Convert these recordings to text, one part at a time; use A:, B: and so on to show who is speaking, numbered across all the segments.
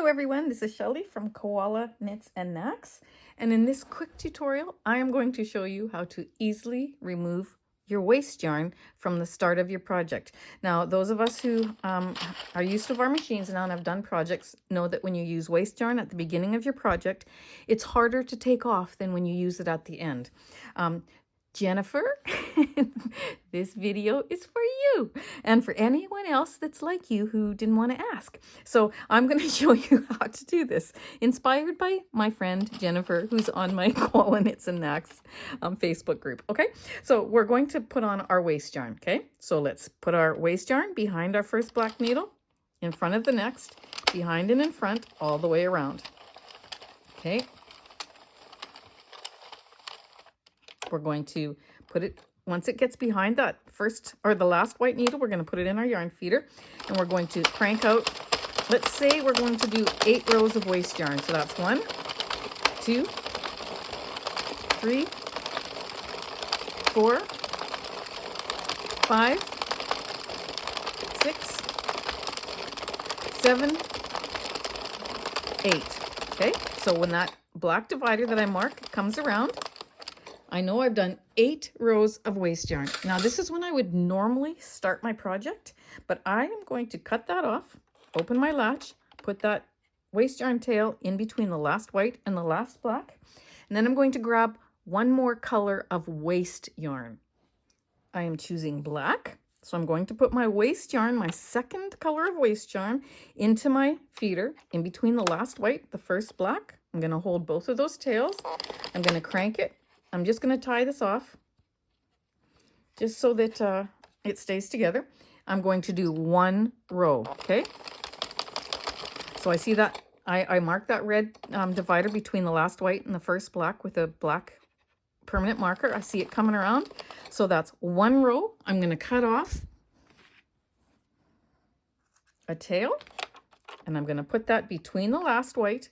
A: everyone, this is Shelley from Koala Knits and Knacks, and in this quick tutorial I am going to show you how to easily remove your waste yarn from the start of your project. Now those of us who are used to our machines now and have done projects know that when you use waste yarn at the beginning of your project, it's harder to take off than when you use it at the end. Jennifer, this video is for you and for anyone else that's like you who didn't want to ask. So I'm going to show you how to do this, inspired by my friend Jennifer, who's on my Koala Knits and Knacks Facebook group. Okay, so we're going to put on our waste yarn. Okay, so let's put our waste yarn behind our first black needle, in front of the next, behind and in front, all the way around. Okay. We're going to put it, once it gets behind that first or the last white needle, we're going to put it in our yarn feeder and we're going to crank out. Let's say we're going to do 8 rows of waste yarn. So that's 1, 2, 3, 4, 5, 6, 7, 8. Okay, so when that black divider that I mark comes around, I know I've done 8 rows of waste yarn. Now this is when I would normally start my project, but I am going to cut that off, open my latch, put that waste yarn tail in between the last white and the last black, and then I'm going to grab one more color of waste yarn. I am choosing black, so I'm going to put my waste yarn, my second color of waste yarn, into my feeder in between the last white, the first black. I'm going to hold both of those tails. I'm going to crank it. I'm just going to tie this off just so that it stays together. I'm going to do 1 row, okay? So I see that I marked that red divider between the last white and the first black with a black permanent marker. I see it coming around. So that's 1 row. I'm going to cut off a tail and I'm going to put that between the last white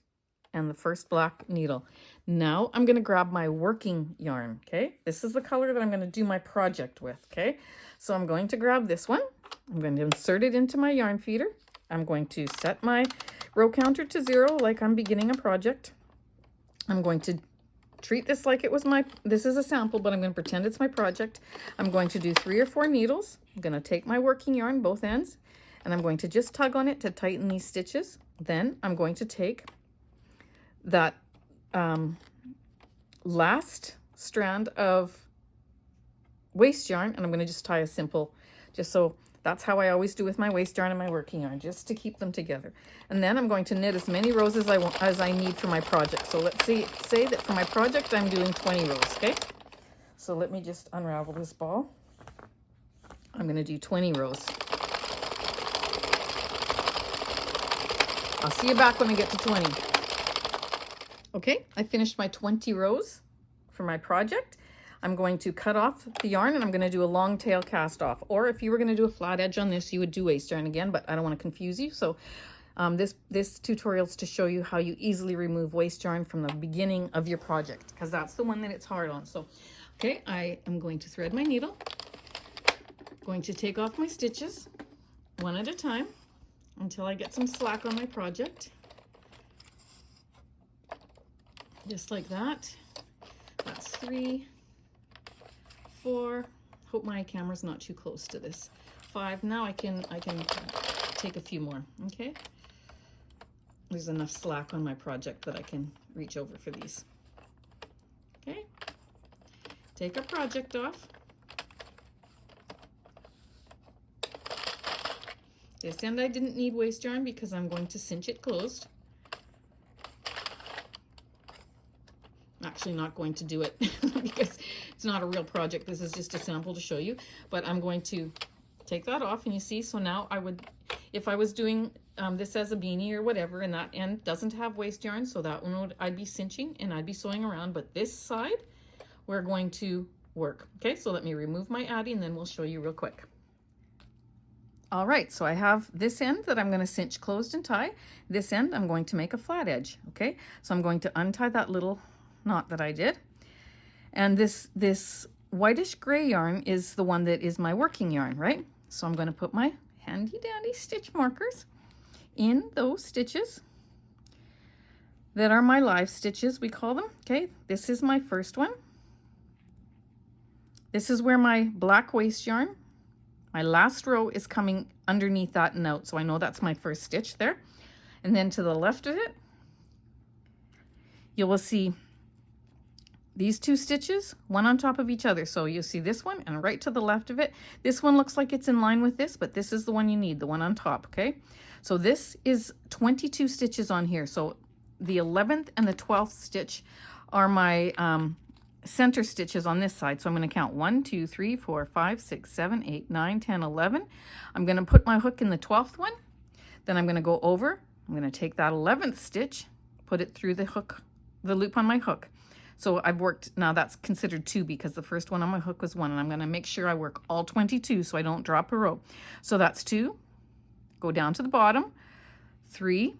A: and the first black needle. Now I'm going to grab my working yarn, okay? This is the color that I'm going to do my project with, okay? So I'm going to grab this one. I'm going to insert it into my yarn feeder. I'm going to set my row counter to 0 like I'm beginning a project. I'm going to treat this like it was this is a sample, but I'm going to pretend it's my project. I'm going to do 3 or 4 needles. I'm going to take my working yarn, both ends, and I'm going to just tug on it to tighten these stitches. Then I'm going to take that last strand of waste yarn and I'm going to just tie a simple, just so that's how I always do with my waste yarn and my working yarn, just to keep them together. And then I'm going to knit as many rows as I need for my project. So let's say that for my project I'm doing 20 rows, okay? So let me just unravel this ball. I'm going to do 20 rows. I'll see you back when I get to 20. Okay, I finished my 20 rows for my project. I'm going to cut off the yarn and I'm going to do a long tail cast off. Or if you were going to do a flat edge on this, you would do waste yarn again, but I don't want to confuse you. So this tutorial is to show you how you easily remove waste yarn from the beginning of your project, because that's the one that it's hard on. So, okay, I am going to thread my needle, going to take off my stitches one at a time until I get some slack on my project. Just like that. That's 3, 4. Hope my camera's not too close to this. 5. Now I can take a few more. Okay. There's enough slack on my project that I can reach over for these. Okay. Take our project off. This end I didn't need waste yarn because I'm going to cinch it closed. Actually not going to do it because it's not a real project. This is just a sample to show you, but I'm going to take that off and you see, so now I would, if I was doing this as a beanie or whatever, and that end doesn't have waste yarn, so that one I'd be cinching and I'd be sewing around, but this side we're going to work. Okay, so let me remove my Addi and then we'll show you real quick. All right, so I have this end that I'm going to cinch closed and tie. This end I'm going to make a flat edge. Okay, so I'm going to untie that little knot that I did, and this whitish gray yarn is the one that is my working yarn, right? So I'm going to put my handy dandy stitch markers in those stitches that are my live stitches, we call them. Okay, this is my first one. This is where my black waste yarn, my last row is coming underneath that and out. So I know that's my first stitch there. And then to the left of it, you will see these two stitches, one on top of each other. So you'll see this one, and right to the left of it, this one looks like it's in line with this, but this is the one you need, the one on top, okay? So this is 22 stitches on here. So the 11th and the 12th stitch are my center stitches on this side. So I'm going to count 1, 2, 3, 4, 5, 6, 7, 8, 9, 10, 11. I'm going to put my hook in the 12th one. Then I'm going to go over. I'm going to take that 11th stitch, put it through the hook, the loop on my hook. So I've worked, now that's considered 2 because the first one on my hook was 1, and I'm going to make sure I work all 22 so I don't drop a row. So that's 2, go down to the bottom, 3,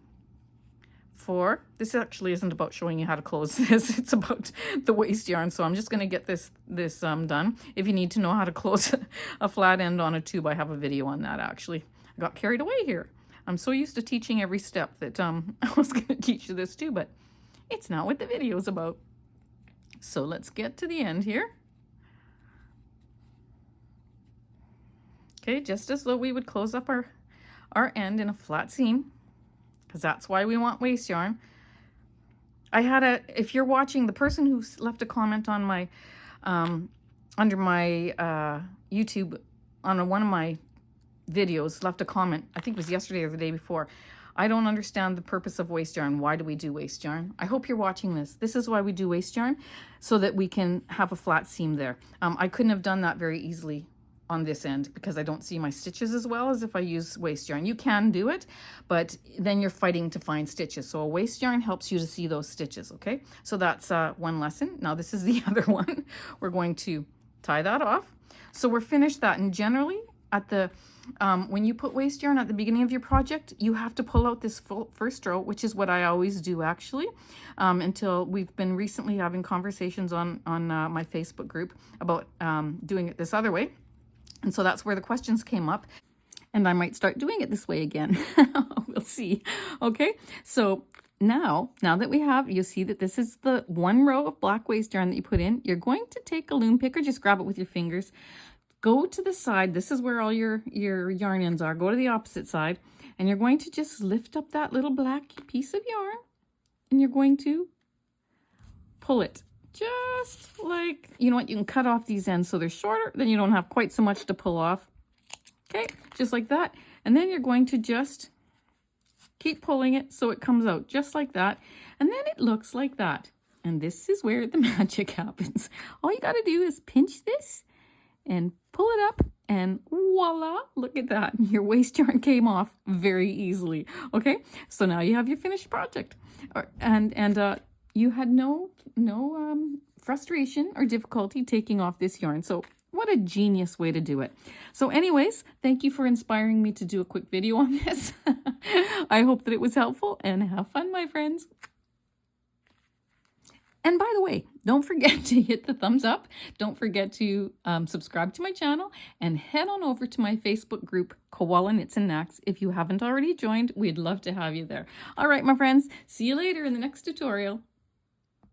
A: 4. This actually isn't about showing you how to close this. It's about the waste yarn. So I'm just going to get this done. If you need to know how to close a flat end on a tube, I have a video on that actually. I got carried away here. I'm so used to teaching every step that I was going to teach you this too, but it's not what the video is about. So let's get to the end here. Okay, just as though we would close up our end in a flat seam, because that's why we want waste yarn. I had if you're watching, the person who left a comment on my, under my YouTube, on one of my videos, left a comment, I think it was yesterday or the day before. I don't understand the purpose of waste yarn. Why do we do waste yarn? I hope you're watching this. This is why we do waste yarn, so that we can have a flat seam there. I couldn't have done that very easily on this end because I don't see my stitches as well as if I use waste yarn. You can do it, but then you're fighting to find stitches. So a waste yarn helps you to see those stitches, okay? So that's one lesson. Now this is the other one. We're going to tie that off. So we're finished that, and generally at the when you put waste yarn at the beginning of your project, you have to pull out this first row, which is what I always do actually, until we've been recently having conversations on my Facebook group about doing it this other way. And so that's where the questions came up, and I might start doing it this way again. We'll see. Okay, so now that we have, you see that this is the one row of black waste yarn that you put in. You're going to take a loom pick, or just grab it with your fingers. Go to the side. This is where all your yarn ends are. Go to the opposite side, and you're going to just lift up that little black piece of yarn, and you're going to pull it. Just like, you know what, you can cut off these ends so they're shorter, then you don't have quite so much to pull off. Okay, just like that. And then you're going to just keep pulling it so it comes out just like that. And then it looks like that. And this is where the magic happens. All you got to do is pinch this and pull it up, and voila, look at that. Your waste yarn came off very easily. Okay, so now you have your finished project. And you had no frustration or difficulty taking off this yarn. So what a genius way to do it. So anyways, thank you for inspiring me to do a quick video on this. I hope that it was helpful, and have fun, my friends. And by the way, don't forget to hit the thumbs up. Don't forget to subscribe to my channel, and head on over to my Facebook group, Koala Knits and Knacks. If you haven't already joined, we'd love to have you there. All right, my friends, see you later in the next tutorial.